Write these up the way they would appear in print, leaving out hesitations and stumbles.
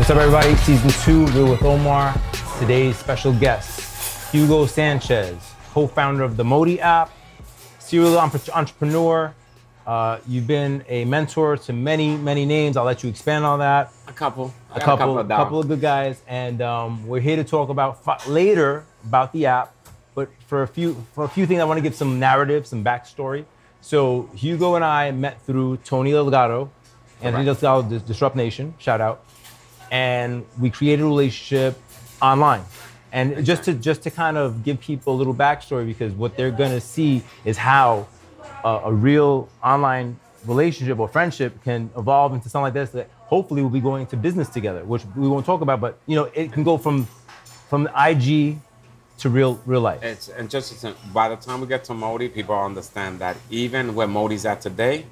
What's up, everybody? Season 2, Real with Omar. Today's special guest, Hugo Sanchez, co-founder of the MOTI app, serial entrepreneur. You've been a mentor to many, many names. I'll let you expand on that. A couple of good guys. And we're here to talk about later about the app. But for a few things, I want to give some narrative, some backstory. So Hugo and I met through Tony Delgado, Anthony Delgado, Disrupt Nation, shout out. And we created a relationship online. And just to kind of give people a little backstory, because what they're gonna see is how a real online relationship or friendship can evolve into something like this that hopefully we'll be going to business together, which we won't talk about, but you know, it can go from IG to real life. And just by the time we get to MOTI, people understand that even where MOTI's at today,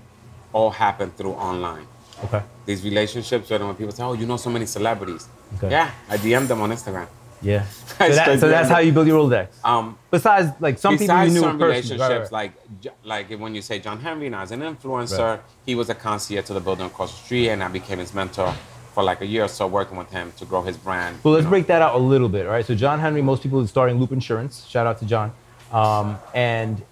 all happened through online. Okay. These relationships, when people say, "Oh, you know so many celebrities." Okay. Yeah, I DM'd them on Instagram. Yeah. So that's how you build your Rolodex. Besides, like some people you knew in person. Relationships, like when you say John Henry, now as an influencer, he was a concierge to the building across the street, and I became his mentor for like a year or so, working with him to grow his brand. Well, let's break that out a little bit, all right? So John Henry, most people are starting Loop Insurance. Shout out to John, and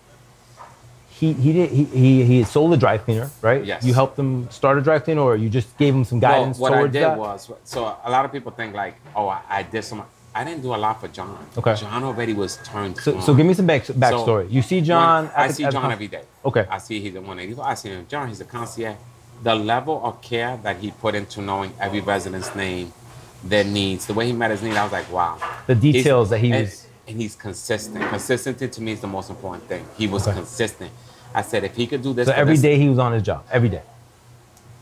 he sold a dry cleaner, right? Yes. You helped him start a dry cleaner, or you just gave him some guidance what towards that? I did was, so a lot of people think like, oh, I did some. I didn't do a lot for John. Okay. John already was turned on. So give me some backstory. So you see John. I see John every day. Okay. I see he's at 184. I see him. John, he's a concierge. The level of care that he put into knowing every resident's name, their needs, the way he met his needs, I was like, wow. The details that he was. And he's consistent. Consistency to me is the most important thing. He was consistent. I said, if he could do this. So every day he was on his job. Every day.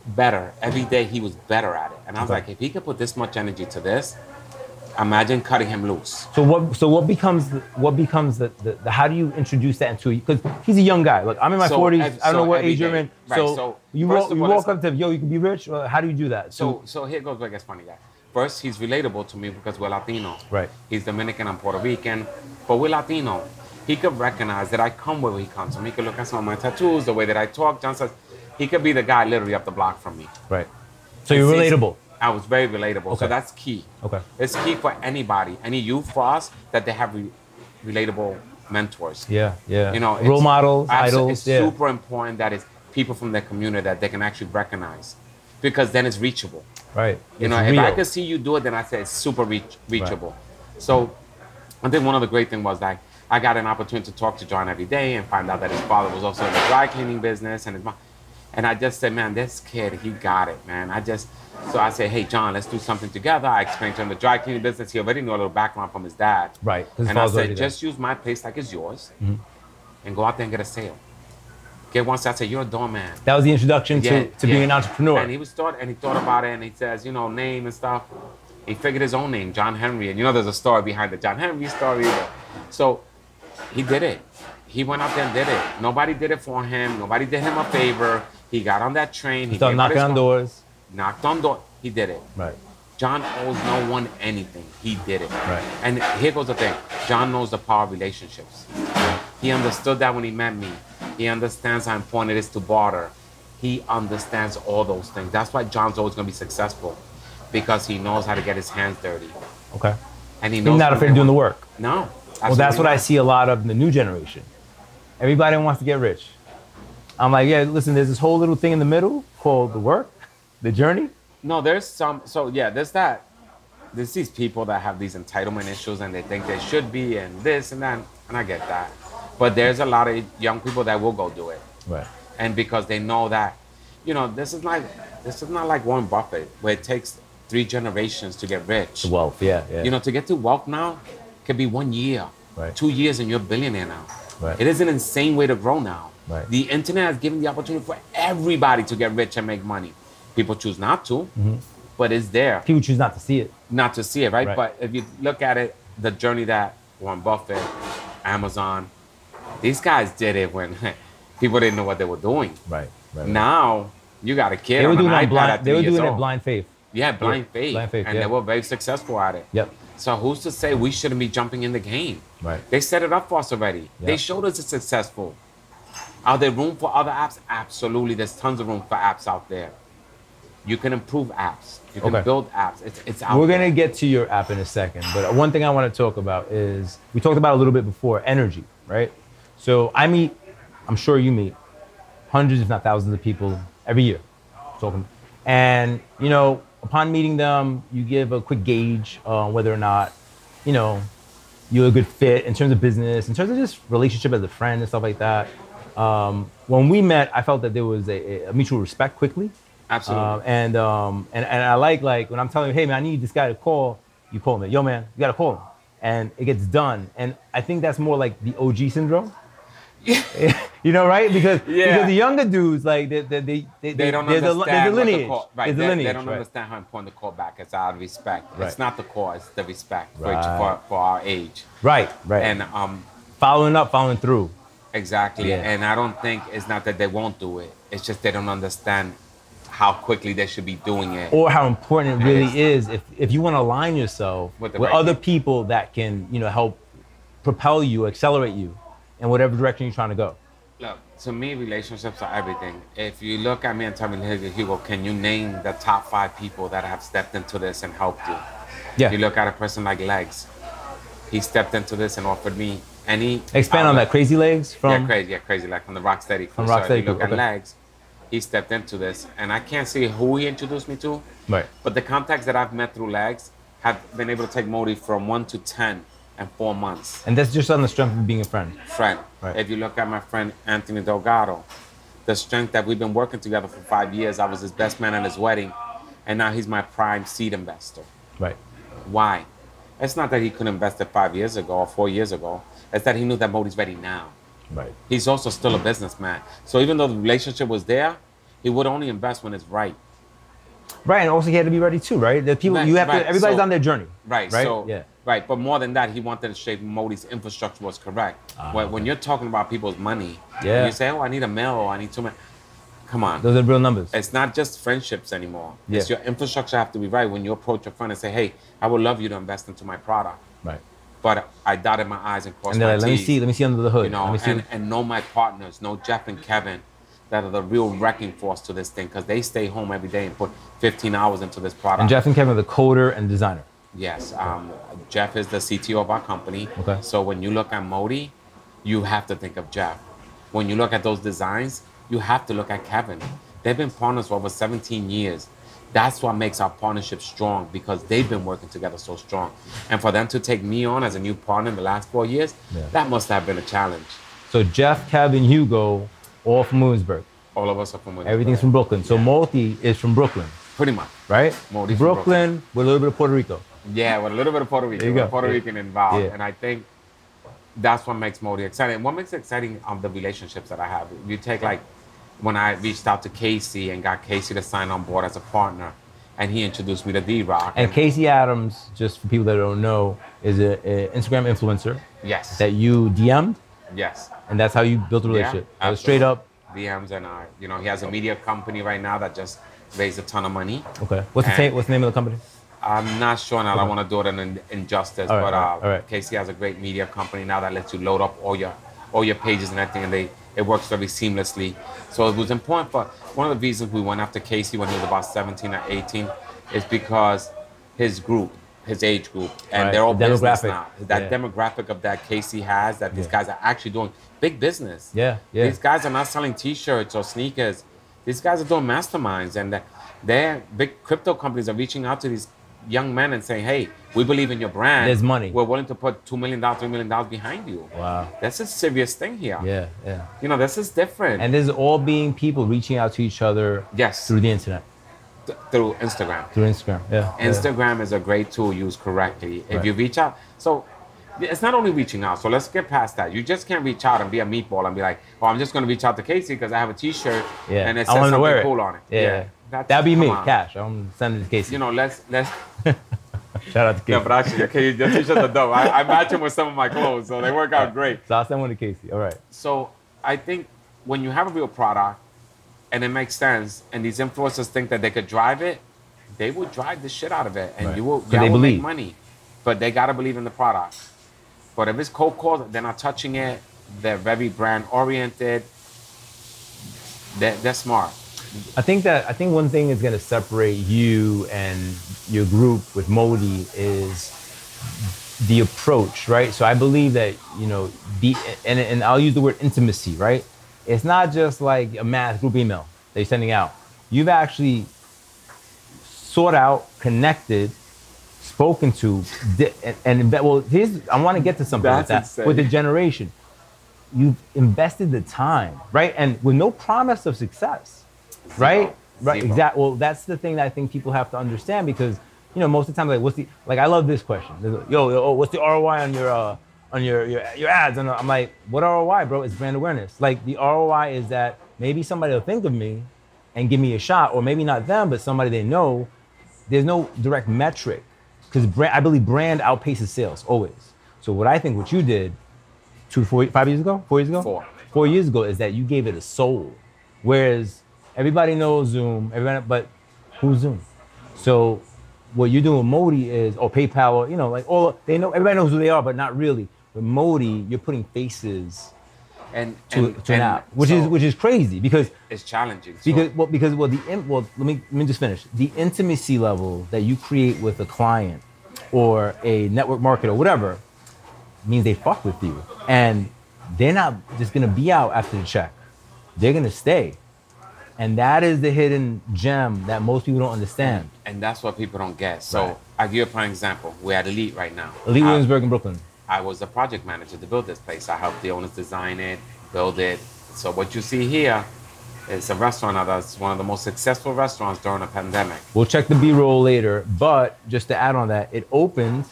Better. Every day he was better at it. And I was like, if he could put this much energy to this, imagine cutting him loose. So what becomes the how do you introduce that into, because he's a young guy. Look, I'm in my 40s. I don't know what age you're in. Right. So you walk up to him, yo, you can be rich. How do you do that? So here goes where it gets funny, guy. First, he's relatable to me because we're Latino. Right. He's Dominican, I'm Puerto Rican, but we're Latino. He could recognize that I come where he comes from. He could look at some of my tattoos, the way that I talk. John says, he could be the guy literally up the block from me. Right. So you're relatable. I was very relatable. Okay. So that's key. Okay. It's key for anybody, any youth for us, that they have relatable mentors. Yeah, yeah. You know, role models, idols. It's super important that it's people from their community that they can actually recognize, because then it's reachable. Right. You know, if I could see you do it, then I say it's super reachable. Right. So I think one of the great things was like, I got an opportunity to talk to John every day and find out that his father was also in the dry cleaning business, and his mom. And I just said, man, this kid, he got it, man. So I said, hey, John, let's do something together. I explained to him the dry cleaning business. He already knew a little background from his dad. Right. And I said, just use my place like it's yours, and go out there and get a sale. Get one sale. I said, you're a doorman. That was the introduction to being an entrepreneur. And he thought about it, and he says, you know, name and stuff. He figured his own name, John Henry. And you know, there's a story behind the John Henry story. So he did it. He went out there and did it. Nobody did it for him. Nobody did him a favor. He got on that train. He started knocking on doors. Knocked on doors. He did it. Right. John owes no one anything. He did it. Right. And here goes the thing. John knows the power of relationships. He understood that when he met me. He understands how important it is to barter. He understands all those things. That's why John's always going to be successful, because he knows how to get his hands dirty. Okay. And he knows. He's not afraid of doing the work. No. Well, that's what I see a lot of in the new generation. Everybody wants to get rich. I'm like, yeah, listen, there's this whole little thing in the middle called the work, the journey. No, there's some, so yeah, there's that. There's these people that have these entitlement issues, and they think they should be, and this and that, and I get that. But there's a lot of young people that will go do it. Right. And because they know that, you know, this is not like Warren Buffett, where it takes 3 generations to get rich. To wealth, yeah. You know, to get to wealth now could be 1 year, 2 years, and you're a billionaire now. Right. It is an insane way to grow now. Right. The internet has given the opportunity for everybody to get rich and make money. People choose not to, but it's there. People choose not to see it. Not to see it, right? But if you look at it, the journey that Warren Buffett, Amazon, these guys did it when people didn't know what they were doing. Right. Now, you got a kid on an iPad at 3 years old. They were doing it blind faith. Yeah, blind faith. And they were very successful at it. Yep. So who's to say we shouldn't be jumping in the game? Right. They set it up for us already. Yep. They showed us it's successful. Are there room for other apps? Absolutely. There's tons of room for apps out there. You can improve apps. You can Okay. build apps. It's out We're there. gonna get to your app in a second, but one thing I want to talk about is we talked about a little bit before energy, right? So I'm sure you meet hundreds, if not thousands, of people every year, talking, and upon meeting them, you give a quick gauge on whether or not, you're a good fit in terms of business, in terms of just relationship as a friend and stuff like that. When we met, I felt that there was a mutual respect quickly. Absolutely. And I like when I'm telling you, hey man, I need this guy to call, you call me. Yo man, you gotta call him. And it gets done. And I think that's more like the OG syndrome. Right? Because the younger dudes, like they don't there's understand a lineage. the call. Right. There's a They lineage, don't right? understand how important the call back is out of respect. Right. It's not the call, it's the respect Right. for our age. Right. And Following up, following through. exactly. Yeah. And I don't think it's not that they won't do it. It's just they don't understand how quickly they should be doing it. Or how important it really is if you want to align yourself With with the right other people that can, help propel you, accelerate you in whatever direction you're trying to go. Look, to me, relationships are everything. If you look at me and tell me, hey, Hugo, can you name the top 5 people that have stepped into this and helped you? Yeah. You look at a person like Legs. He stepped into this and offered me any... Expand on that. Crazy Legs from... Crazy Legs from the Rocksteady crew. From So if Rocksteady you look crew, at okay. Legs, he stepped into this. And I can't say who he introduced me to, Right. but the contacts that I've met through Legs have been able to take MOTI from 1 to 10 in 4 months. And that's just on the strength of being a friend. Friend. Right. If you look at my friend Anthony Delgado, the strength that we've been working together for 5 years, I was his best man at his wedding, and now he's my prime seed investor. Right. Why? It's not that he couldn't invest it 5 years ago or 4 years ago. It's that he knew that MOTI's ready now. Right. He's also still a businessman. So even though the relationship was there, he would only invest when it's right. Right, and also he had to be ready too, right? The people Right, you have right. to. Everybody's So- on their journey. Right. Right. So, Yeah. Right. But more than that, he wanted to shape MOTI's infrastructure was correct. When you're talking about people's money, Yeah. and you say, oh, I need $1 million, or I need $2 million. Come on. Those are real numbers. It's not just friendships anymore. Yeah. It's your infrastructure have to be right when you approach a friend and say, hey, I would love you to invest into my product. Right. But I dotted my I's and crossed And they're my like, T's. let me see under the hood. You know, Let me see. and know my partners, know Jeff and Kevin, that are the real wrecking force to this thing, because they stay home every day and put 15 hours into this product. And Jeff and Kevin are the coder and designer. Yes, Jeff is the CTO of our company. Okay. So when you look at MOTI, you have to think of Jeff. When you look at those designs, you have to look at Kevin. They've been partners for over 17 years. That's what makes our partnership strong, because they've been working together so strong. And for them to take me on as a new partner in the last 4 years, that must have been a challenge. So Jeff, Kevin, Hugo, all from Williamsburg. All of us are from Williamsburg. Everything's from Brooklyn. So MOTI is from Brooklyn, Pretty much. right? MOTI's from Brooklyn with a little bit of Puerto Rico. Yeah, with a little bit of Puerto Rico. There you go. Puerto Rican involved. Yeah. And I think that's what makes MOTI exciting. What makes it exciting are the relationships that I have. You take, like, when I reached out to Casey and got Casey to sign on board as a partner, and he introduced me to D-Rock. And Casey Adams, just for people that don't know, is an Instagram influencer Yes. that you DM'd, Yes. and that's how you built a relationship. absolutely. Straight up. DMs and he has a media company right now that just raised a ton of money. Okay. What's the name of the company? I'm not sure, and I don't want to do it an injustice, All right, but all right. Casey has a great media company now that lets you load up all your pages and everything, and it works very seamlessly. So it was important for one of the reasons we went after Casey when he was about 17 or 18 is because his age group, and Right, they're all the business demographic. now. That Yeah. demographic of that Casey has, that these Yeah. guys are actually doing big business. Yeah, yeah. These guys are not selling T-shirts or sneakers. These guys are doing masterminds, and their big crypto companies are reaching out to these young men and saying, hey, we believe in your brand. There's money. We're willing to put $2 million, $3 million behind you. Wow. That's a serious thing here. Yeah, yeah. You know, this is different. And this is all being people reaching out to each other Yes. through the internet, Through Instagram. through Instagram. Yeah. Instagram is a great tool used correctly. If Right. you reach out, so it's not only reaching out. So let's get past that. You just can't reach out and be a meatball and be like, oh, I'm just going to reach out to Casey because I have a T-shirt Yeah. and it I says want him to wear something it. cool on it. Yeah. That's- That'd be me, come on. Cash. I'm sending it to Casey. You know, let's Shout out to Casey. No, but actually, okay, your T-shirts are dope. I match them with some of my clothes, so they work out great. So I'll send one to Casey. All right. So I think when you have a real product and it makes sense, and these influencers think that they could drive it, they will drive the shit out of it, and Right. you will, 'Cause y'all they will make believe. money. But they gotta believe in the product. But if it's cold calls, they're not touching it. They're very brand oriented. They're smart. I think one thing is going to separate you and your group with MOTI is the approach, right? So I believe that, and I'll use the word intimacy, right? It's not just like a mass group email that you're sending out. You've actually sought out, connected, spoken to, well, I want to get to something like that insane. with the generation. You've invested the time, right? And with no promise of success, right? Right, exactly. Well, that's the thing that I think people have to understand because, most of the time, I love this question. Yo, what's the ROI on your ads? And I'm like, what ROI, bro? It's brand awareness. Like the ROI is that maybe somebody will think of me and give me a shot, or maybe not them, but somebody they know. There's no direct metric because I believe brand outpaces sales always. So what you did 5 years ago, 4 years ago? 4 years ago is that you gave it a soul. Whereas everybody knows Zoom, but who's Zoom? So what you're doing with MOTI is, or PayPal, or, everybody knows who they are, but not really. With MOTI, you're putting faces to an app, which is crazy because it's challenging. Let me just finish. The intimacy level that you create with a client or a network marketer or whatever means they fuck with you, and they're not just gonna be out after the check. They're gonna stay, and that is the hidden gem that most people don't understand. And that's what people don't get. So I'll give you a prime example. We're at Elite right now. Elite Williamsburg in Brooklyn. I was the project manager to build this place. I helped the owners design it, build it. So what you see here is a restaurant that's one of the most successful restaurants during the pandemic. We'll check the B-roll later, but just to add on that, it opened,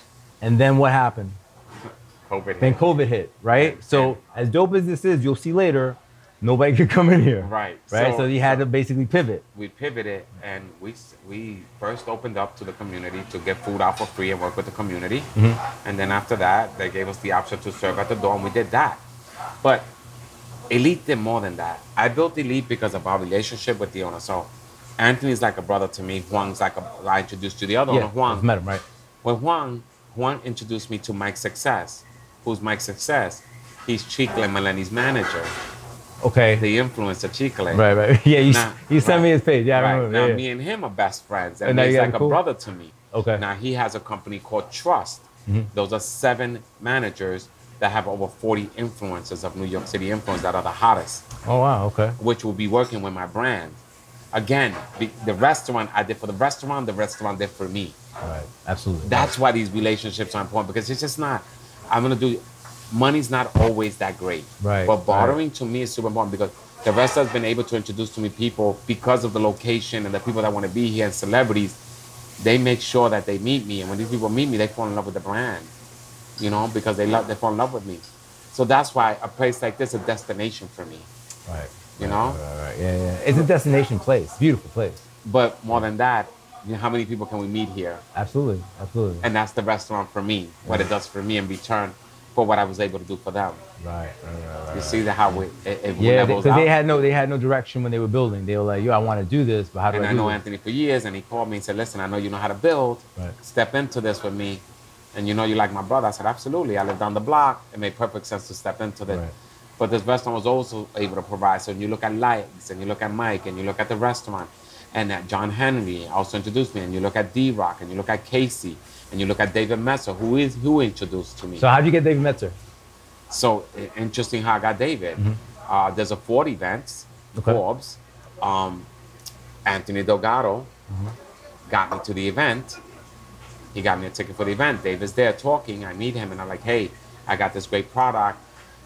and then what happened? COVID hit, right? So as dope as this is, you'll see later, nobody could come in here. Right. So you had to basically pivot. We pivoted, and we first opened up to the community to get food out for free and work with the community. Mm-hmm. And then after that, they gave us the option to serve at the door, and we did that. But Elite did more than that. I built Elite because of our relationship with the owner. So Anthony's like a brother to me. Juan's I introduced you to the other owner, Juan. I've met him, right? When Juan introduced me to Mike Success. Who's Mike Success? He's Chicle Melani's manager. Okay. The influencer Chicle. Right. Yeah, you sent me his page. Yeah, I remember. Now me and him are best friends, and he's like a brother to me. Okay. Now he has a company called Trust. Mm-hmm. Those are 7 managers that have over 40 influencers of New York City influencers that are the hottest. Oh wow. Okay. Which will be working with my brand. Again, the restaurant I did for the restaurant did for me. Right. Absolutely. That's why these relationships are important because it's just not. Money's not always that great. Right. But bartering to me is super important because the rest has been able to introduce to me people because of the location and the people that want to be here and celebrities. They make sure that they meet me. And when these people meet me, they fall in love with the brand, because they fall in love with me. So that's why a place like this is a destination for me. Right. Right. Yeah. It's a destination place. Beautiful place. But more than that, how many people can we meet here? Absolutely. And that's the restaurant for me, what it does for me in return for what I was able to do for them. Right. You see how it because they had no direction when they were building. They were like, I want to do this, but how do I do it? And I know Anthony for years, and he called me and said, listen, I know you know how to build. Right. Step into this with me. And you like my brother. I said, absolutely. I live down the block. It made perfect sense to step into this. Right. But this restaurant was also able to provide. So when you look at Lights, and you look at Mike, and you look at the restaurant, and that John Henry also introduced me, and you look at D-Rock, and you look at Casey, and you look at David Metzer, who introduced to me. So how'd you get David Metzer? So interesting how I got David. Mm-hmm. There's a Ford events, Forbes. Anthony Delgado got me to the event. He got me a ticket for the event. David's there talking. I meet him, and I'm like, hey, I got this great product.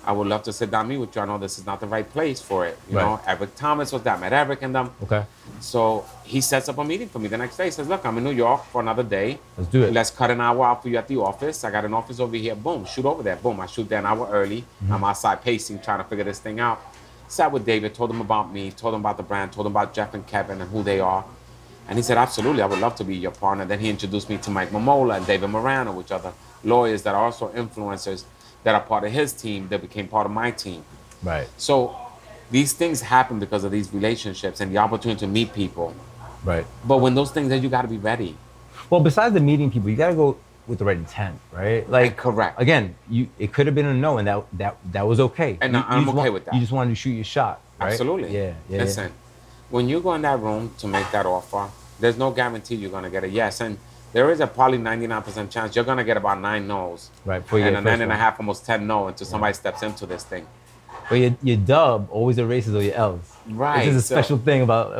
I would love to sit down and meet with you. I know this is not the right place for it. You know, Eric Thomas was there. I met Eric and them. Okay. So he sets up a meeting for me the next day. He says, look, I'm in New York for another day. Let's do it. Let's cut an hour out for you at the office. I got an office over here. Boom, shoot over there. Boom, I shoot there an hour early. Mm-hmm. I'm outside pacing, trying to figure this thing out. Sat with David, told him about me, told him about the brand, told him about Jeff and Kevin and who they are. And he said, absolutely, I would love to be your partner. Then he introduced me to Mike Momola and David Morano, which are the lawyers that are also influencers that are part of his team that became part of my team. Right. So these things happen because of these relationships and the opportunity to meet people. Right. But when those things are, you got to be ready. Well, besides the meeting people, you got to go with the right intent, right? Like, correct. Again, it could have been a no, and that was okay. And I'm okay with that. You just wanted to shoot your shot, right? Absolutely. Yeah. Listen, when you go in that room to make that offer, there's no guarantee you're gonna get a yes, and there is a probably 99% chance you're gonna get about 9 no's, Right. Before you and get a the first 9 and a one. half, almost 10 no until somebody steps into this thing. But your dub always erases all your L's. Right, This is a so- special thing about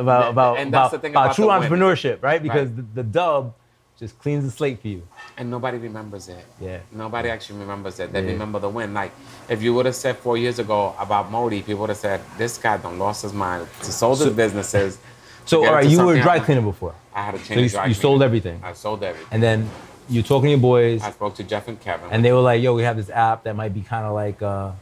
And that's the thing about true the win. entrepreneurship, right? Because Right. the dub just cleans the slate for you. And nobody remembers it. Yeah. Nobody actually remembers it. They Yeah. remember the win. Like, if you would have said 4 years ago about MOTI, people would have said, this guy done lost his mind. He sold his businesses. So, to get all right, into you were a something dry else. cleaner before. I had to So change you sold everything. I sold everything. And then you're talking to your boys, I spoke to Jeff and Kevin. and they were like, yo, we have this app that might be kind of like a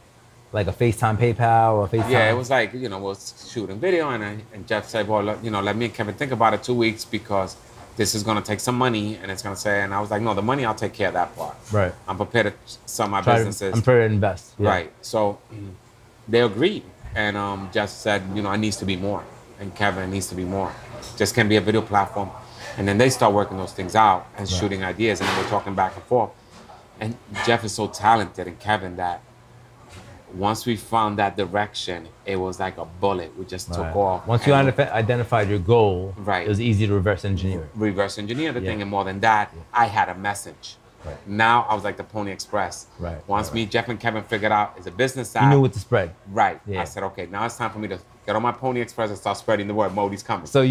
FaceTime PayPal or FaceTime. Yeah, it was like, we're shooting video, and Jeff said, well, let me and Kevin think about it 2 weeks because this is going to take some money, and it's going to say, and I was like, no, the money, I'll take care of that part. Right. I'm prepared to sell my I'm businesses. prepared to invest. Yeah. Right. So they agreed, and Jeff said, it needs to be more, and Kevin, it needs to be more. Just can't be a video platform. And then they start working those things out and shooting ideas, and then we're talking back and forth. And Jeff is so talented, and Kevin, that once we found that direction, it was like a bullet. We just took off. Once you and identified your goal, Right. it was easy to reverse engineer it. reverse engineer the thing, and more than that, I had a message. Right. Now I was like the Pony Express. Right, Once right, me, Jeff, and Kevin figured out it's a business You side. knew what to spread. Right. Yeah. I said, okay, now it's time for me to get on my Pony Express and start spreading the word. MOTI's coming. So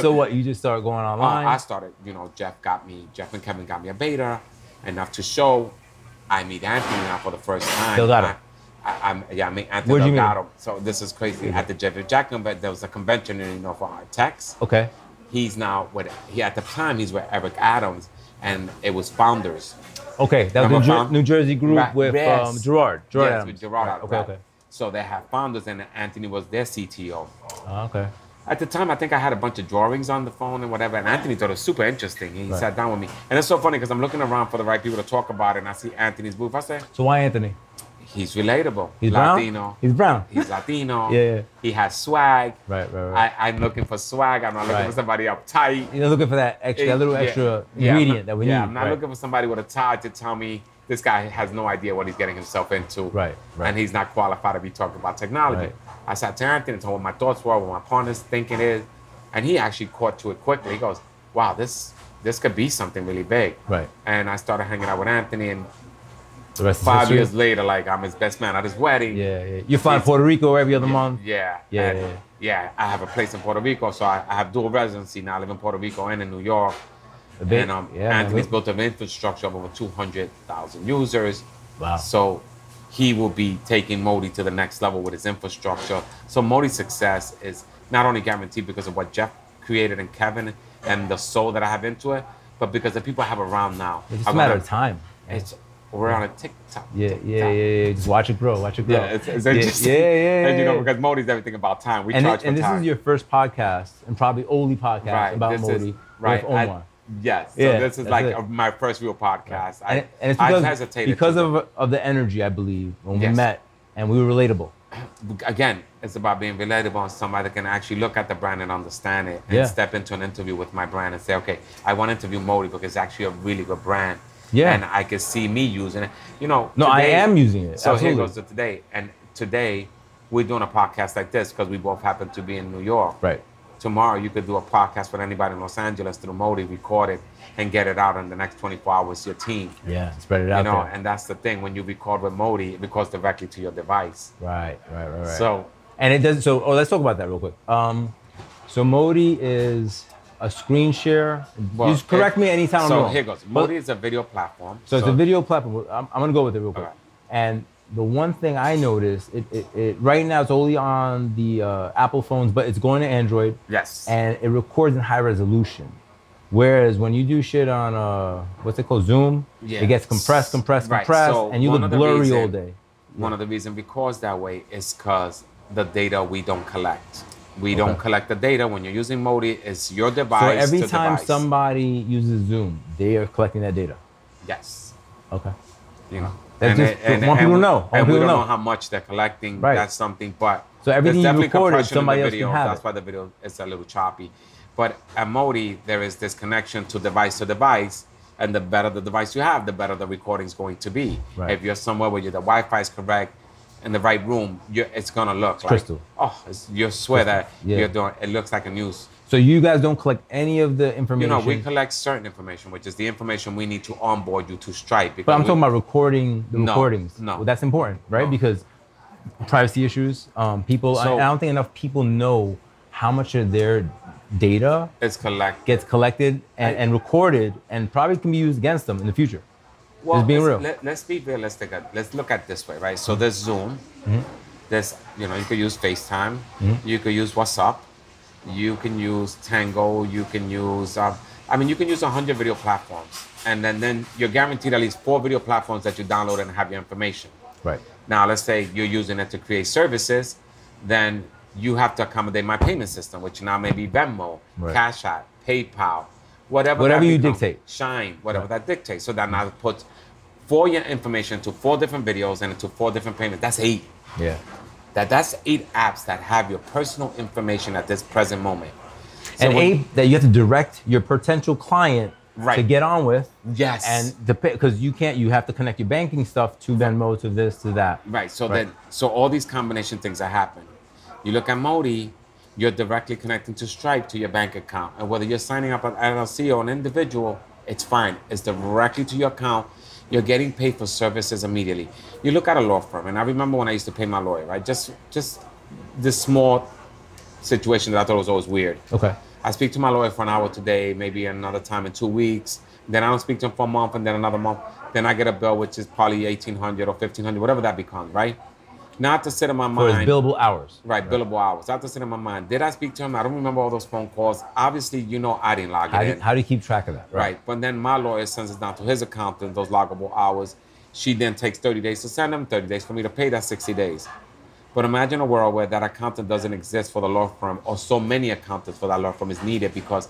so what? You just started going online. I started, Jeff and Kevin got me a beta enough to show. I meet Anthony now for the first time. Delgado. I meet Anthony Where'd you meet Delgado. So this is crazy. At the Jeffrey Jackson, but there was a convention, for our techs. Okay. He's now at the time he's with Eric Adams, and it was Founders. Okay, that was Remember the Found- New Jersey group Right, with yes. Gerard. Yes, Adams. with Gerard. Right, okay, right. okay. So they have Founders, and Anthony was their CTO. Oh, okay. At the time, I think I had a bunch of drawings on the phone and whatever, and Anthony thought it was super interesting. He Right. sat down with me. And it's so funny because I'm looking around for the right people to talk about it, and I see Anthony's booth. I say, So why Anthony? he's relatable. He's Latino. brown. He's brown. He's Latino. Yeah. He has swag. Right. I'm looking for swag. I'm not looking Right. for somebody uptight. You're looking for that little extra ingredient that we need. I'm not looking for somebody with a tie to tell me this guy has no idea what he's getting himself into. Right. And he's not qualified to be talking about technology. Right. I sat to Anthony and told him what my thoughts were, what my partner's thinking is, and he actually caught to it quickly. He goes, wow, this could be something really big. Right. And I started hanging out with Anthony, and The rest is 5 history. years later, like, I'm his best man at his wedding. Yeah. You're flying to Puerto Rico every other month. Yeah. Yeah, And, yeah. yeah, I have a place in Puerto Rico, so I have dual residency now. I live in Puerto Rico and in New York. A bit. And Yeah, Anthony's man. built an infrastructure of over 200,000 users. Wow. So he will be taking MOTI to the next level with his infrastructure. So MOTI's success is not only guaranteed because of what Jeff created and Kevin and the soul that I have into it, but because the people I have around now. It's just a matter of time. We're on a TikTok. Yeah. Just watch it grow. Yeah, it's interesting. Yeah. And because MOTI's everything about time. We charge for And this time. is your first podcast and probably only podcast about this MOTI is, right. with Omar. Yes. So Yeah, this is that's like it. my first real podcast. And it's I've hesitated because to- of the energy, I believe, when we Yes. met and we were relatable. Again, it's about being relatable and somebody that can actually look at the brand and understand it and Yeah. step into an interview with my brand and say, okay, I want to interview MOTI because it's actually a really good brand. Yeah. And I can see me using it. No, I am using it. So Absolutely. here goes to today. And today, we're doing a podcast like this because we both happen to be in New York. Right. Tomorrow, you could do a podcast with anybody in Los Angeles through MOTI, record it, and get it out in the next 24 hours to your team. Yeah, spread it out there. And that's the thing. When you record with MOTI, it records directly to your device. Right. So, And it does. So, let's talk about that real quick. So MOTI is a screen share. well, Just correct me anytime I'm So wrong. here goes. MOTI is a video platform. So it's a video platform. I'm gonna go with it real quick. Alright. And the one thing I noticed, it right now it's only on the Apple phones, but it's going to Android. Yes. And it records in high resolution. Whereas when you do shit on what's it called, Zoom, Yeah. it gets compressed, Right. So and you one look of the blurry reason- all day. One of the reasons we cause that way is because the data we don't collect. We don't collect the data when you're using MOTI. It's your So device. every to time device. somebody uses Zoom, they are collecting that data. Yes. Okay. You know. That's just- want people to know. And we people don't know. know how much they're collecting. Right. That's something. But So everything there's you definitely recorded, compression in somebody the else video. can have That's it. why the video is a little choppy. But at MOTI, there is this connection to device, and the better the device you have, the better the recording is going to be. Right. If you're somewhere where the Wi-Fi is correct, in the right room, it's gonna look like crystal. Oh, you swear that Yeah. you're doing. It looks like a news. So you guys don't collect any of the information? You know, we collect certain information, which is the information we need to onboard you to Stripe. But I'm talking about recordings. No. Well, that's important, right? No. Because privacy issues, people, I don't think enough people know how much of their data gets collected and recorded and probably can be used against them in the future. Well, Just being real. Let's be realistic. Let's look at it this way, right? So there's Zoom. There's, you could use FaceTime. You could use WhatsApp. You can use Tango. You can use, you can use 100 video platforms. And then you're guaranteed at least 4 video platforms that you download and have your information. Right. Now, let's say you're using it to create services, then you have to accommodate my payment system, which now may be Venmo, Cash App, PayPal, whatever you dictate. Shine, whatever that dictates. So that now puts 4 your information to 4 different videos and into 4 different payments. That's 8. Yeah. That's 8 apps that have your personal information at this present moment. So and 8 that you have to direct your potential client to get on with. Yes. And because you have to connect your banking stuff to Venmo, to this, to that. Right. So all these combination things that happen. You look at MOTI, you're directly connecting to Stripe to your bank account. And whether you're signing up an LLC or an individual, it's fine. It's directly to your account. You're getting paid for services immediately. You look at a law firm, and I remember when I used to pay my lawyer, right? Just this small situation that I thought was always weird. Okay. I speak to my lawyer for an hour today, maybe another time in 2 weeks. Then I don't speak to him for a month, and then another month. Then I get a bill, which is probably $1,800 or $1,500, whatever that becomes, right? Now I have to sit in my mind. For his billable hours. Right, billable hours. I have to sit in my mind. Did I speak to him? I don't remember all those phone calls. Obviously, I didn't log it in. How do you keep track of that? Right. But then my lawyer sends it down to his accountant, those loggable hours. She then takes 30 days to send them, 30 days for me to pay. That's 60 days. But imagine a world where that accountant doesn't exist for the law firm, or so many accountants for that law firm is needed because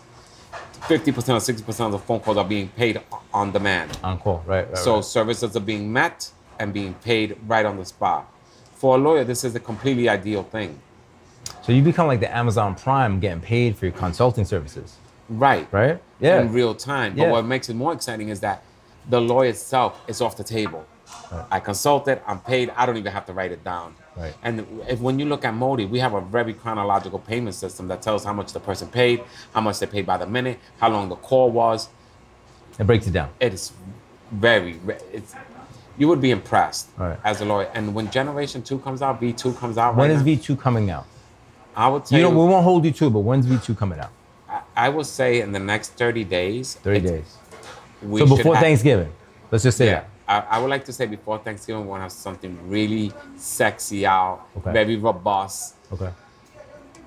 50% or 60% of the phone calls are being paid on demand. On call, right. So services are being met and being paid right on the spot. For a lawyer, this is a completely ideal thing. So you become like the Amazon Prime, getting paid for your consulting services. Right. Right? Yeah. In real time. But what makes it more exciting is that the lawyer itself is off the table. Right. I consulted, I'm paid, I don't even have to write it down. Right. And when you look at MOTI, we have a very chronological payment system that tells how much the person paid, how much they paid by the minute, how long the call was. It breaks it down. It is you would be impressed as a lawyer. And when Generation 2 comes out, V2 comes out When is V2 coming out? I would tell you. We won't hold you to it, but when's V2 coming out? I would say in the next 30 days. 30 days. So before Thanksgiving. Let's just say that. I would like to say before Thanksgiving, we want to have something really sexy out, very robust,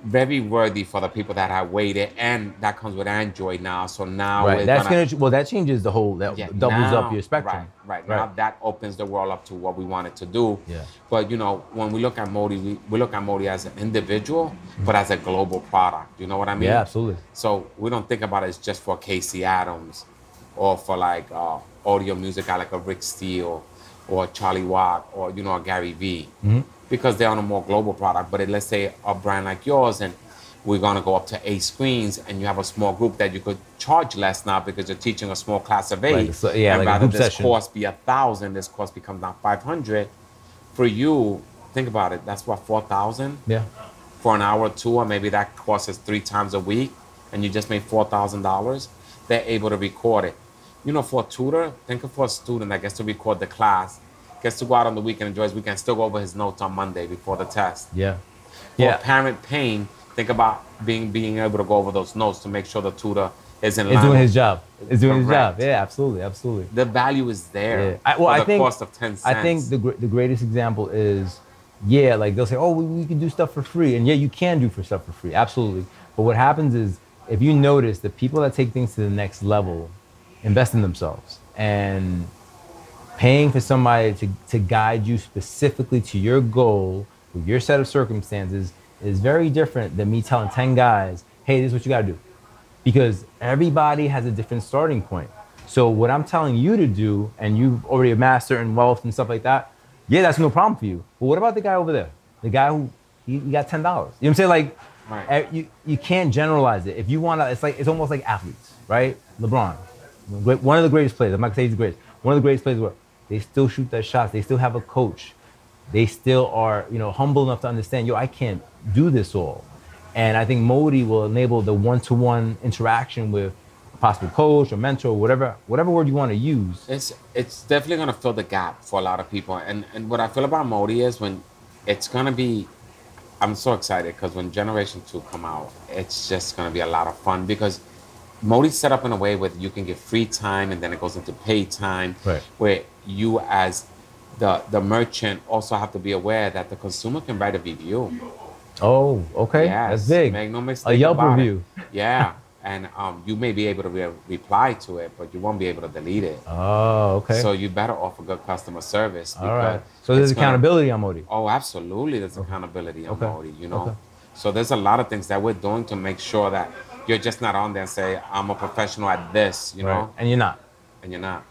very worthy for the people that have waited, and that comes with Android now. So now that changes the whole, doubles up your spectrum. Right. Now that opens the world up to what we wanted to do. Yeah. But when we look at MOTI, we look at MOTI as an individual, but as a global product. You know what I mean? Yeah, absolutely. So we don't think about it as just for Casey Adams, or for like audio music like a Rick Steele or Charlie Watt or a Gary Vee, because they're on a more global product. But let's say a brand like yours, and we're gonna go up to 8 screens, and you have a small group that you could charge less now because you're teaching a small class of 8. And rather this course be 1,000, this course becomes now 500. For you, think about it. That's what, 4,000? Yeah. For an hour or 2, or maybe that course is 3 times a week, and you just made $4,000. They're able to record it. For a tutor, think of for a student that gets to record the class, gets to go out on the weekend, enjoys weekend, still go over his notes on Monday before the test. Yeah. For a parent paying, think about being able to go over those notes to make sure the tutor is in line. Is doing his job. Is doing his job. Yeah, absolutely. The value is there. Yeah. I think, cost of 10 cents. I think the greatest example is, like they'll say, oh, we can do stuff for free. And you can do stuff for free. Absolutely. But what happens is, if you notice, the people that take things to the next level invest in themselves, and paying for somebody to guide you specifically to your goal with your set of circumstances is very different than me telling 10 guys, hey, this is what you got to do. Because everybody has a different starting point. So what I'm telling you to do, and you've already amassed certain wealth and stuff like that, that's no problem for you. But what about the guy over there? The guy who he got $10. You know what I'm saying? Like, you can't generalize it. If you want to, it's almost like athletes, right? LeBron, one of the greatest players. I'm not gonna say he's the greatest. One of the greatest players in the world. They still shoot their shots. They still have a coach. they still are, you know, humble enough to understand, yo, I can't do this all. And I think MOTI will enable the one-to-one interaction with a possible coach or mentor, whatever word you want to use. It's definitely gonna fill the gap for a lot of people. And what I feel about MOTI is when it's gonna be, I'm so excited because when Generation 2 come out, it's just gonna be a lot of fun because MOTI's set up in a way where you can get free time and then it goes into paid time, Right. where you as the merchant also have to be aware that the consumer can write a review. Oh, okay. Yes, That's big. make no mistake A Yelp about review. It. Yeah, and you may be able to reply to it, but you won't be able to delete it. Oh, okay. So you better offer good customer service. All right. So there's accountability on MOTI. Oh, absolutely. There's accountability on MOTI, you know. Okay. So there's a lot of things that we're doing to make sure that you're just not on there and say, I'm a professional at this, you know. And you're not. And you're not.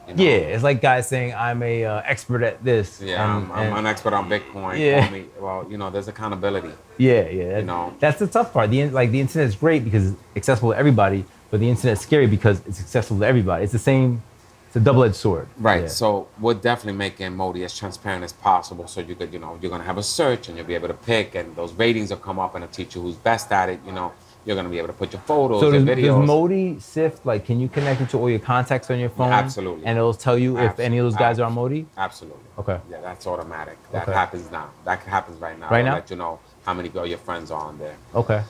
You know? Yeah, it's like guys saying, I'm a expert at this. Yeah, I'm an expert on Bitcoin. Yeah. Call me. Well, you know, there's accountability. Yeah. You know. That's the tough part. The internet is great because it's accessible to everybody, but the internet's scary because it's accessible to everybody. It's the same. It's a double-edged sword. Right. Yeah. So we're definitely making MOTI as transparent as possible. So you could, you know, you're gonna have a search and you'll be able to pick, and those ratings will come up, and it'll teach you who's best at it. You know, you're gonna be able to put your photos, So your does videos. MOTI sift, like, can you connect it to all your contacts on your phone? Absolutely. And it'll tell you if any of those guys are on MOTI? Absolutely. Okay. Yeah, that's automatic. That Okay. happens now. That happens right now. Right It'll now? let you know how many of your friends are on there. Okay.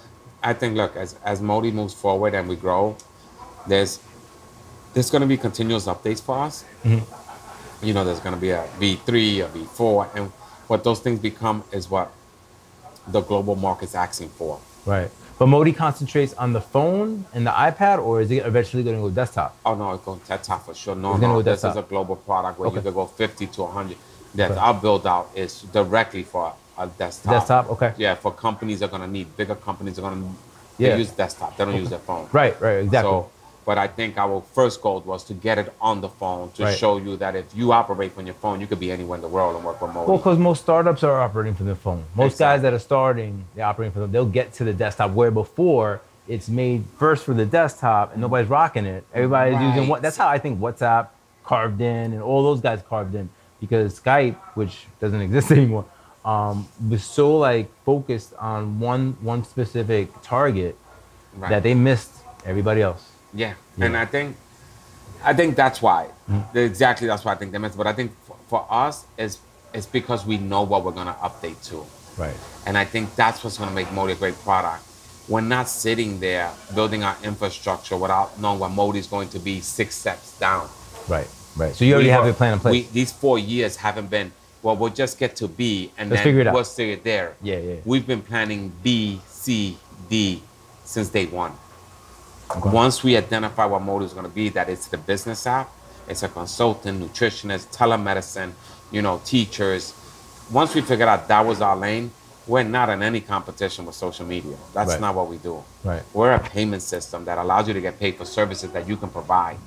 I think, look, as MOTI moves forward and we grow, there's going to be continuous updates for us. Mm-hmm. You know, there's going to be a V3, a V4, and what those things become is what the global market's asking for. Right. But MOTI concentrates on the phone and the iPad, or is it eventually going to go desktop? Oh, no, it's going to desktop for sure. No, It's gonna no, go this desktop. is a global product where you Okay. could go 50 to 100. That Okay. our build out is directly for a desktop. Desktop? Okay. Yeah, for companies that are going to need, bigger companies are going to Yeah. use desktop. They don't use their phone. Right, exactly. So, but I think our first goal was to get it on the phone to Right. show you that if you operate from your phone, you could be anywhere in the world and work remotely. Well, because most startups are operating from their phone. Most guys Exactly. that are starting, they're operating from them. They'll get to the desktop where before it's made first for the desktop and nobody's rocking it. Everybody's using what? That's how I think WhatsApp carved in and all those guys carved in, because Skype, which doesn't exist anymore, was so like focused on one specific target Right. that they missed everybody else. Yeah. Yeah. And I think that's why. Exactly, that's why I think they missed. But I think for us, it's because we know what we're gonna update to. Right. And I think that's what's gonna make MOTI a great product. We're not sitting there building our infrastructure without knowing what MOTI is going to be 6 steps down. Right. So you already have your plan in place. These 4 years haven't been, well, we'll just get to B and Let's then figure it out. we'll see it there. Yeah. We've been planning B, C, D since day one. Okay. Once we identify what MOTI is going to be, that it's the business app, it's a consultant, nutritionist, telemedicine, you know, teachers. Once we figured out that was our lane, we're not in any competition with social media. That's Right. not what we do. Right. We're a payment system that allows you to get paid for services that you can provide.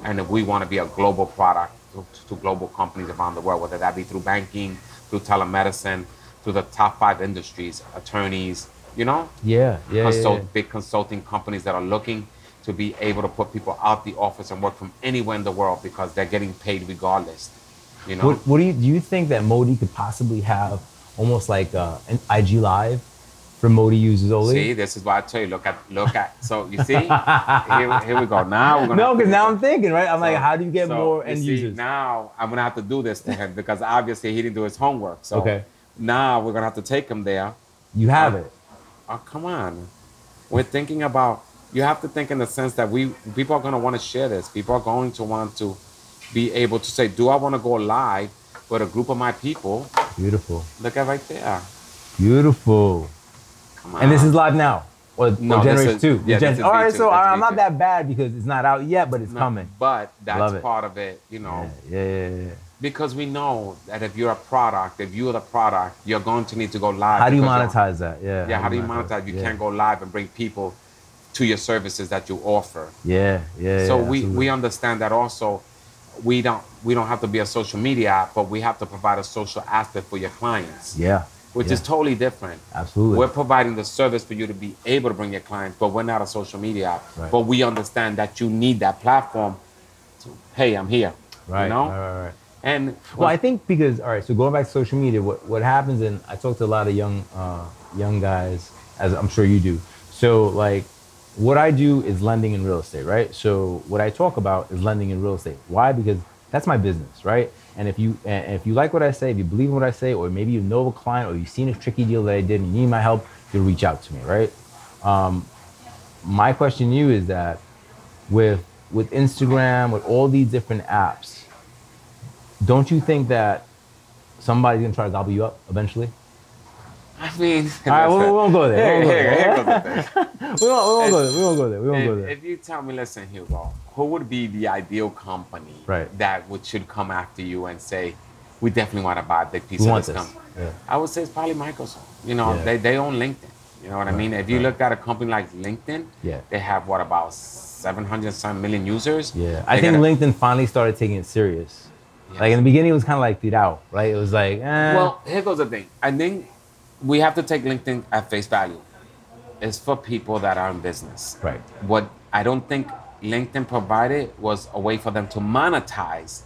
And if we want to be a global product to global companies around the world, whether that be through banking, through telemedicine, through the top 5 industries, attorneys, you know? Yeah. Big consulting companies that are looking to be able to put people out the office and work from anywhere in the world because they're getting paid regardless. You know? What do you think that MOTI could possibly have almost like an IG Live for MOTI users only? See, this is why I tell you, look at. So you see, here we go. Now we're gonna. No, because now I'm thinking, right? I'm like, how do you get so more you end see, users? Now I'm gonna have to do this to him because obviously he didn't do his homework. So Okay. now we're gonna have to take him there. You have it. Oh, come on. We're thinking about, you have to think in the sense that people are going to want to share this. People are going to want to be able to say, do I want to go live with a group of my people? Beautiful. Look at right there. Beautiful. Come on. And this is live now? Or No, Generation this 2? is- yeah, this is All right, V2, so that's I'm not V2. that bad because it's not out yet, but it's coming. But Love that's it. part of it, you know. Yeah. Because we know that if you're a product, if you're the product, you're going to need to go live. How do you because you're- monetize that? Yeah. Yeah, how do you monetize? You Yeah. can't go live and bring people to your services that you offer. Yeah. So absolutely. we understand that also we don't have to be a social media app, but we have to provide a social aspect for your clients. Yeah. Which yeah. is totally different. Absolutely. We're providing the service for you to be able to bring your clients, but we're not a social media app. Right. But we understand that you need that platform to, hey, I'm here. Right. You know? Right. And Well, I think because, all right, so going back to social media, what happens, and I talk to a lot of young guys, as I'm sure you do. So like, what I do is lending in real estate, right? So what I talk about is lending in real estate. Why? Because that's my business, right? And if you like what I say, if you believe in what I say, or maybe you know a client, or you've seen a tricky deal that I did and you need my help, you'll reach out to me, right? My question to you is that with Instagram, with all these different apps, don't you think that somebody's gonna try to gobble you up eventually? I mean, All right, we won't go there. here goes the thing. We won't go there. We won't go there. We won't go there. If you tell me, listen, Hugo, who would be the ideal company Right. that should come after you and say, we definitely want to buy a big piece We of want this this. company? Yeah. I would say it's probably Microsoft. You know, Yeah. they own LinkedIn. You know what I mean? If you look at a company like LinkedIn, Yeah. they have what, about 700 some million users? Yeah, I think LinkedIn finally started taking it serious. Yes. Like in the beginning, it was kind of like out, right? It was like, Well, here goes the thing. I think we have to take LinkedIn at face value. It's for people that are in business. right. What I don't think LinkedIn provided was a way for them to monetize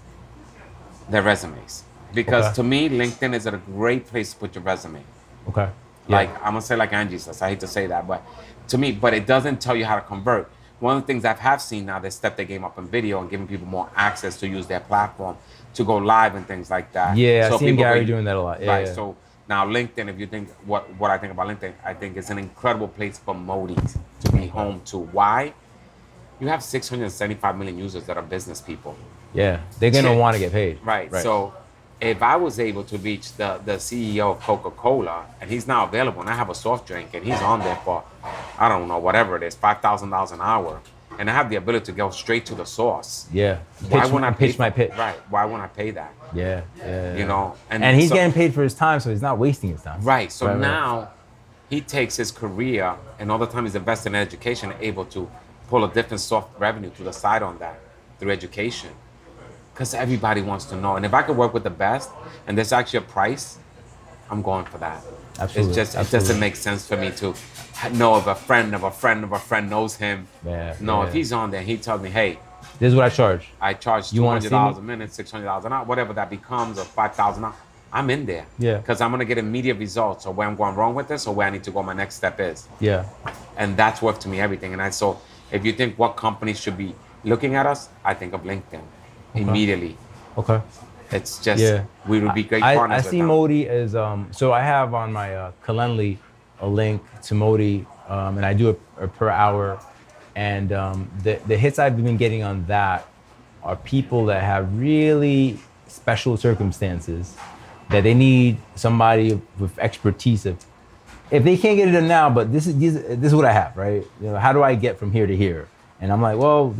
their resumes. Because Okay. to me, LinkedIn is a great place to put your resume. Okay. Yeah. Like, I'm gonna say like Angie says, I hate to say that, but to me, but it doesn't tell you how to convert. One of the things I have seen now, they stepped their game up in video and giving people more access to use their platform to go live and things like that. Yeah, I've seen people Gary can- doing that a lot. Yeah, right. yeah. So now LinkedIn, if you think what I think about LinkedIn, I think it's an incredible place for MOTIs to be home to. Why? You have 675 million users that are business people. Yeah, they're gonna Yeah. want to get paid. Right. So if I was able to reach the CEO of Coca-Cola and he's now available and I have a soft drink and he's on there for, I don't know, whatever it is, $5,000 an hour, and I have the ability to go straight to the source. Yeah. Why Pitch, wouldn't I pitch pay my for- pitch? Right. Why wouldn't I pay that? Yeah, yeah. You know, and he's so- getting paid for his time, so he's not wasting his time. Right. So Right. now he takes his career and all the time he's invested in education, able to pull a different soft revenue to the side on that through education. Because everybody wants to know. And if I could work with the best and there's actually a price, I'm going for that. Absolutely. It's just, it Absolutely. doesn't make sense for me to know if a friend of a friend of a friend knows him. Yeah, No, yeah. if he's on there, he tells me, hey, This is what I charge. I charge You wanna see $200 me? a minute, $600 an hour, whatever that becomes, or $5,000. I'm in there. Yeah. Because I'm gonna get immediate results, or where I'm going wrong with this, or where I need to go. My next step is, Yeah. and that's worth to me everything. And so, if you think what companies should be looking at us, I think of LinkedIn immediately. Okay. It's just Yeah. we would be great I partners. see with them. MOTI as so I have on my Calendly a link to MOTI, and I do it per hour, and the hits I've been getting on that are people that have really special circumstances that they need somebody with expertise of. If they can't get it done now, but this is what I have, right? You know, how do I get from here to here? And I'm like, well,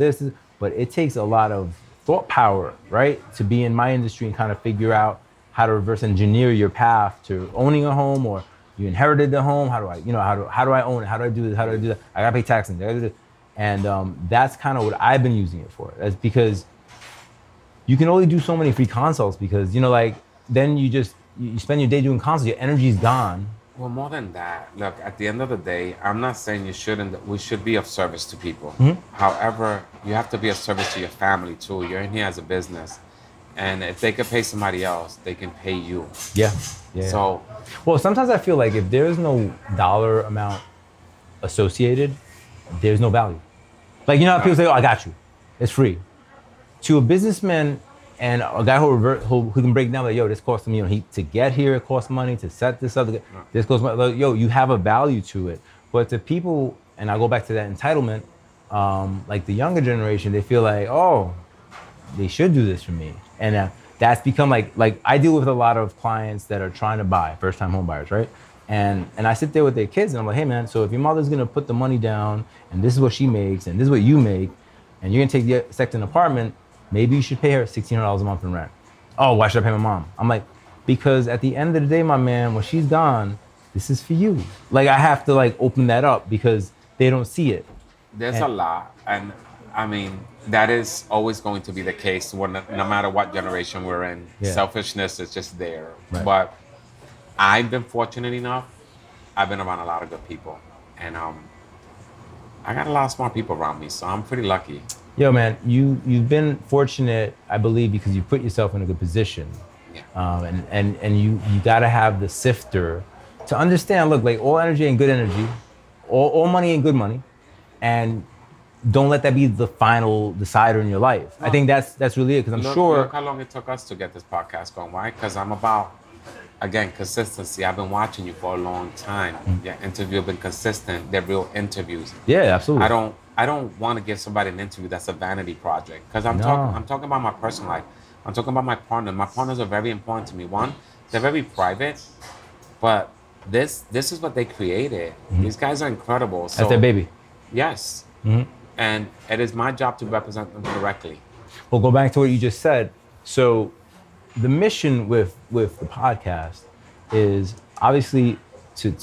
but it takes a lot of thought power, right? To be in my industry and kind of figure out how to reverse engineer your path to owning a home, or you inherited the home. How do I own it? How do I do this? How do I do that? I gotta pay taxes. I gotta do this. And that's kind of what I've been using it for. That's because you can only do so many free consults because, like, then you spend your day doing consults, your energy's gone. Well, more than that, look, at the end of the day, I'm not saying you shouldn't, we should be of service to people. However, you have to be of service to your family too. You're in here as a business. And if they can pay somebody else, they can pay you. Yeah. Yeah. So, Well, sometimes I feel like if there's no dollar amount associated, there's no value. Like, you know how people say, oh, I got you. It's free. To a businessman and a guy who can break down, like, yo, this cost me, to get here, it costs money, to set this up, this costs money. Like, yo, you have a value to it. But to people, and I go back to that entitlement, like the younger generation, they feel like, oh, they should do this for me. And that's become like I deal with a lot of clients that are trying to buy, first-time home buyers, right? And I sit there with their kids and I'm like, hey man, so if your mother's gonna put the money down and this is what she makes and this is what you make, and you're gonna take the second apartment, maybe you should pay her $1,600 a month in rent. Oh, why should I pay my mom? I'm like, because at the end of the day, my man, when she's gone, this is for you. Like, I have to like open that up because they don't see it. there's a lot. And I mean, that is always going to be the case when, no matter what generation we're in. Yeah. Selfishness is just there. Right. But I've been fortunate enough. I've been around a lot of good people. And I got a lot of smart people around me, so I'm pretty lucky. Yo, man, you've been fortunate, I believe, because you put yourself in a good position, Yeah. and you gotta have the sifter to understand. Look, like all energy ain't good energy, all money ain't good money, and don't let that be the final decider in your life. I No. think that's really it. Because I'm sure. Look how long it took us to get this podcast going, right? Because I'm about, again, consistency. I've been watching you for a long time. Your interview have been consistent. They're real interviews. Yeah, absolutely. I don't want to give somebody an interview that's a vanity project. Because No. I'm talking about my personal life. I'm talking about my partner. My partners are very important to me. One, they're very private, but this is what they created. These guys are incredible. So, That's their baby. yes. And it is my job to represent them directly. We'll go back to what you just said. So the mission with the podcast is obviously to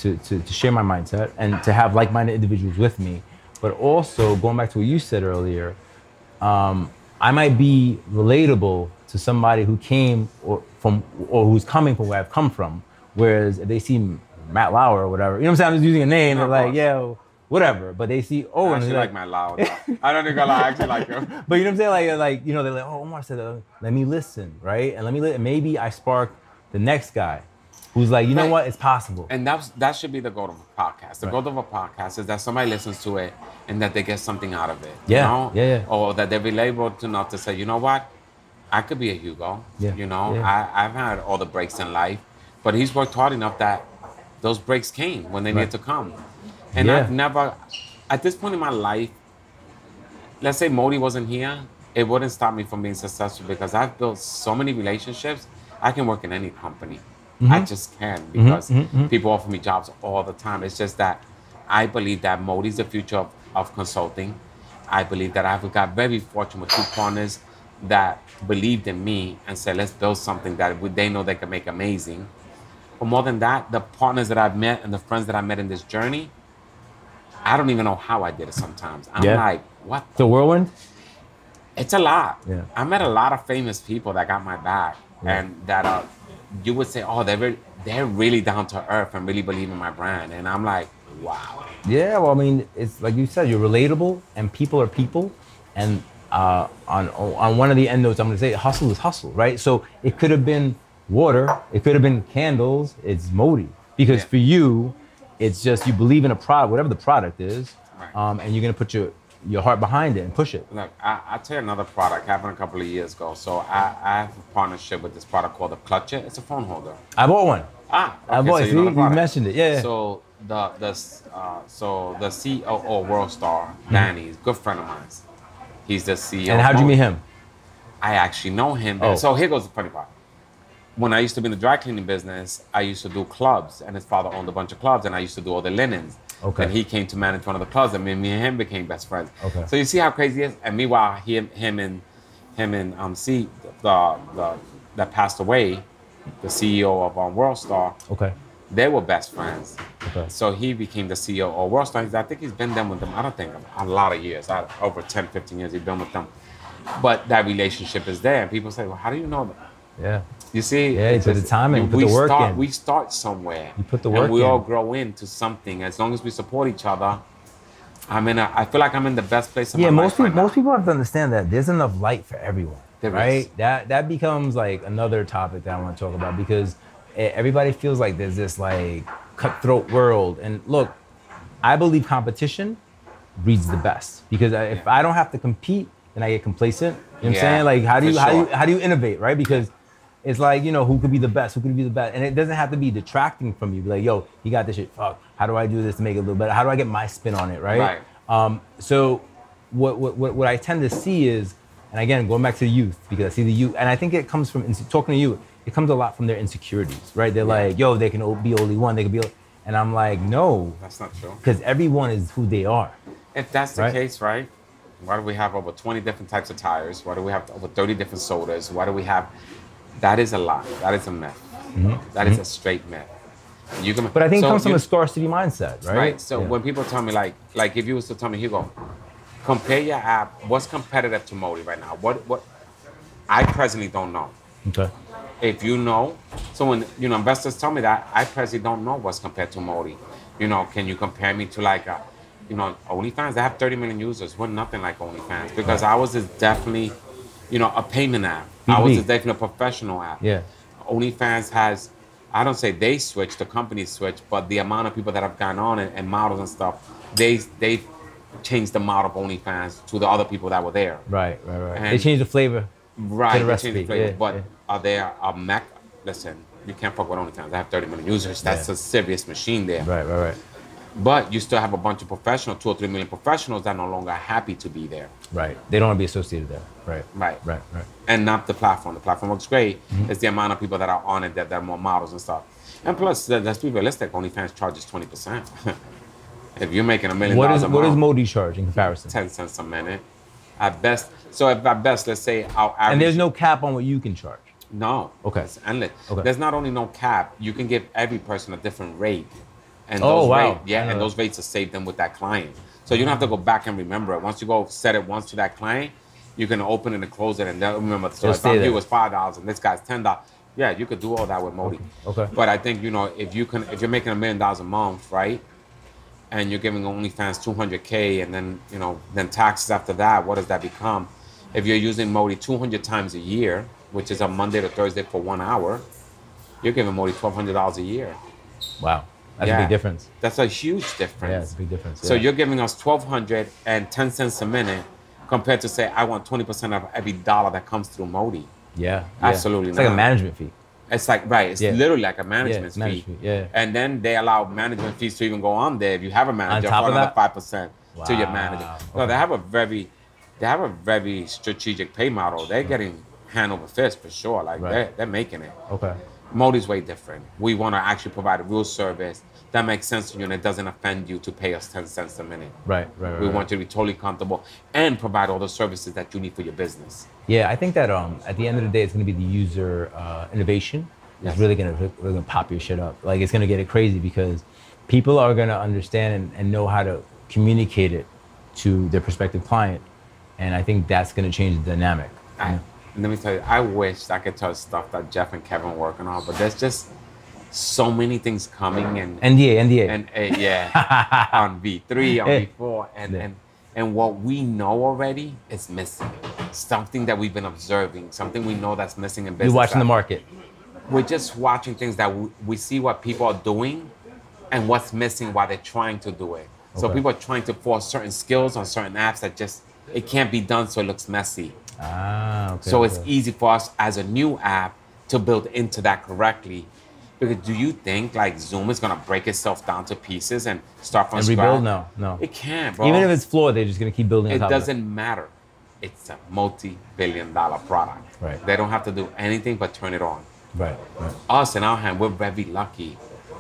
share my mindset and to have like-minded individuals with me, but also going back to what you said earlier, I might be relatable to somebody who came or who's coming from where I've come from. Whereas if they see Matt Lauer or whatever, you know what I'm saying? I'm just using a name. No, They're of like, yeah, whatever. But they see, I and actually they're like Matt Lauer. I don't think I actually like him. But you know what I'm saying? Like you know, they're like, oh, Omar said, let me listen, right? And maybe I spark the next guy who's like, you know Right. what? It's possible. And that should be the goal of a podcast. The goal of a podcast is that somebody listens to it and that they get something out of it. Yeah, You know? yeah. Or that they're relatable enough to say, you know what? I could be a Hugo. Yeah, You know, yeah. I've had all the breaks in life, but he's worked hard enough that those breaks came when they Right. needed to come. And Yeah. I've never, at this point in my life, let's say Moti wasn't here, it wouldn't stop me from being successful because I've built so many relationships. I can work in any company. I just can because people offer me jobs all the time. It's just that I believe that Moti's the future of consulting. I believe that I've got very fortunate with two partners that believed in me and said, let's build something that they know they can make amazing. But more than that, the partners that I've met and the friends that I met in this journey, I don't even know how I did it sometimes. I'm Yeah. like, what? The whirlwind? It's a lot. Yeah. I met a lot of famous people that got my back and that you would say, oh, they're really down to earth and really believe in my brand. And I'm like, wow. Yeah, well, I mean, it's like you said, you're relatable, and people are people. And on one of the end notes, I'm going to say, hustle is hustle, right? So it could have been water, it could have been candles. It's Moti because Yeah. for you, it's just you believe in a product, whatever the product is, Right. and you're going to put your heart behind it and push it. Look, I'll tell you another product happened a couple of years ago. So I have a partnership with this product called the Clutcher. It's a phone holder. I bought one. Ah, okay, I bought so it. you know See, the you product. mentioned it. Yeah. So the COO World Star, Danny, is a good friend of mine. He's the CEO. And how'd you meet him? I actually know him. Oh. So here goes the funny part. When I used to be in the dry cleaning business, I used to do clubs, and his father owned a bunch of clubs, and I used to do all the linens. Okay. And he came to manage one of the clubs, and me and him became best friends. Okay. So you see how crazy it is. And meanwhile, him and C that passed away, the CEO of World Star, Okay. they were best friends. Okay. So he became the CEO of World Star. I think he's been done with them, I don't think, a lot of years. Over 10, 15 years he's been with them. But that relationship is there. And people say, well, how do you know that? Yeah. You see? Yeah, you it's put the just- time in, you put we the work start, in. We start somewhere. You put the work And we in. all grow into something. As long as we support each other, I feel like I'm in the best place in Yeah, my most life people, right now. most people have to understand that there's enough light for everyone, There right? is. That becomes like another topic that I want to talk about because everybody feels like there's this like cutthroat world. And look, I believe competition breeds the best because if I don't have to compete, then I get complacent. You know what I'm Yeah, saying? Like how do for you sure. how do you innovate, right? Because it's like, you know, who could be the best? Who could be the best? And it doesn't have to be detracting from you. Be like, yo, he got this shit. Fuck. How do I do this to make it a little better? How do I get my spin on it, right? So what I tend to see is, and again, going back to the youth, because I see the youth, and I think it comes from talking to you, it comes a lot from their insecurities, right? They're like, yo, they can be only one, they can be, and I'm like, no, That's not true. because everyone is who they are. If that's the Right. case, right? Why do we have over 20 different types of tires? Why do we have over 30 different sodas? Why do we have? That is a lie. That is a myth. That is a straight myth. You can, But I think it so comes from you- a scarcity mindset, right? right. So Yeah. when people tell me like if you was to tell me, Hugo, compare your app. What's competitive to Moti right now? What? I presently don't know. Okay. If you know, so when investors tell me that, I presently don't know what's compared to Moti. Can you compare me to like OnlyFans, they have 30 million users. We're nothing like OnlyFans because ours is definitely, a payment app. B2B. Ours is definitely a professional app. Yeah. OnlyFans has, I don't say they switched, the company switched, but the amount of people that have gone on and models and stuff, they changed the model of OnlyFans to the other people that were there. Right. And They changed the flavor. Right, the they changed the recipe. flavor. Yeah, But yeah. are they a Mac? Listen, you can't fuck with OnlyFans. They have 30 million users. That's a serious machine there. Right. But you still have a bunch of professionals, 2 or 3 million professionals that are no longer happy to be there. Right. They don't want to be associated there. Right. Right. And not the platform. The platform looks great. It's the amount of people that are on it that are more models and stuff. And plus, let's be realistic. OnlyFans charges 20%. If you're making $1 million a month, What does MOTI charge in comparison? 10 cents a minute. At best. So if at best, let's say our average. And there's no cap on what you can charge. No. Okay. It's endless. Okay. There's not only no cap, you can give every person a different rate. And Oh, those wow. rates, and those rates will save them with that client. So you don't have to go back and remember it. Once you go set it once to that client, you can open it and close it and they'll remember. So if I'm you, it's $5 and this guy's $10. Yeah, you could do all that with MOTI. Okay. But I think, if you're making $1 million a month, right? And you're giving OnlyFans 200K and then, then taxes after that, what does that become? If you're using MOTI 200 times a year, which is a Monday to Thursday for 1 hour, you're giving MOTI $1,200 a year. Wow. That's a big difference. That's a huge difference. Yeah, it's a big difference. So you're giving us $1,200 and 10 cents a minute compared to say, I want 20% of every dollar that comes through MOTI. Yeah. Absolutely It's like a management fee. It's like, right, it's literally like a management fee. Yeah. And then they allow management fees to even go on there if you have a manager On top for of another that? 5% to your manager. Okay. No, they have a very strategic pay model. They're getting hand over fist for sure. Like they're making it. Okay. MOTI's way different. We want to actually provide a real service that makes sense to you and it doesn't offend you to pay us 10 cents a minute. Right. We want you to be totally comfortable and provide all the services that you need for your business. Yeah, I think that at the end of the day, it's going to be the user innovation is really going to pop your shit up. Like, it's going to get it crazy because people are going to understand and know how to communicate it to their prospective client. And I think that's going to change the dynamic. Let me tell you, I wish I could tell stuff that Jeff and Kevin are working on, but there's just so many things coming and NDA. And on V3, on V4, and what we know already is missing. Something that we've been observing, something we know that's missing in business. You're watching the market. We're just watching things that we see what people are doing and what's missing while they're trying to do it. So people are trying to force certain skills on certain apps that just, it can't be done so it looks messy. Okay. So it's easy for us as a new app to build into that correctly. Because do you think like Zoom is gonna break itself down to pieces and start from scratch? Rebuild? No. It can't, bro. Even if it's flawed, they're just gonna keep building on top of it. It doesn't matter. It's a multi-billion-dollar product. Right. They don't have to do anything but turn it on. Right. Us, in our hand, we're very lucky.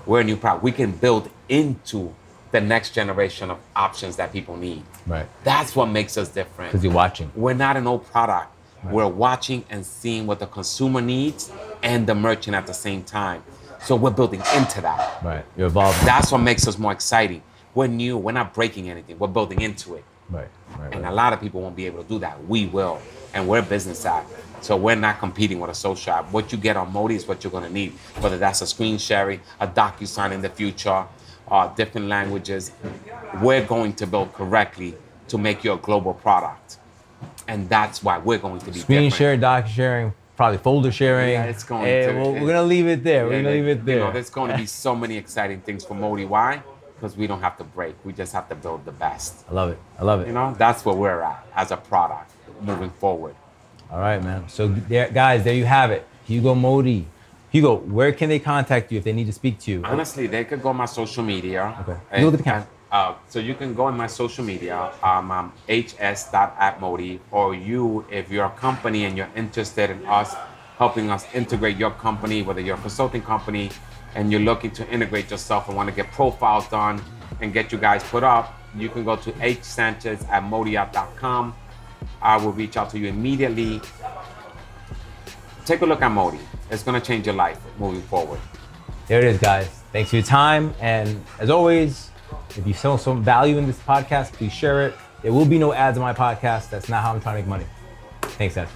We're a new product. We can build into the next generation of options that people need. Right. That's what makes us different. Because you're watching. We're not an old product. Right. We're watching and seeing what the consumer needs and the merchant at the same time. So we're building into that. Right. You're evolving. That's what makes us more exciting. We're new. We're not breaking anything. We're building into it. Right. And a lot of people won't be able to do that. We will. And we're a business app. So we're not competing with a social app. What you get on MOTI is what you're going to need. Whether that's a screen sharing, a DocuSign in the future, different languages. We're going to build correctly to make you a global product. And that's why we're going to be screen different. sharing, doc sharing, probably folder sharing. Yeah, it's going to. We're going to leave it there. We're going to leave it there. There's going to be so many exciting things for MOTI. Why? Because we don't have to break. We just have to build the best. I love it. That's where we're at as a product moving forward. All right, man. So guys, there you have it. Hugo MOTI. Hugo, where can they contact you if they need to speak to you? Honestly, they could go on my social media. Okay. Look at the camera. So you can go on my social media, hs.atmoti, or if you're a company and you're interested in us helping us integrate your company, whether you're a consulting company and you're looking to integrate yourself and want to get profiles done and get you guys put up, you can go to hsanchez@motiapp.com. I will reach out to you immediately. Take a look at MOTI. It's going to change your life moving forward. There it is, guys. Thanks for your time. And as always, if you saw some value in this podcast, please share it. There will be no ads on my podcast. That's not how I'm trying to make money. Thanks, guys.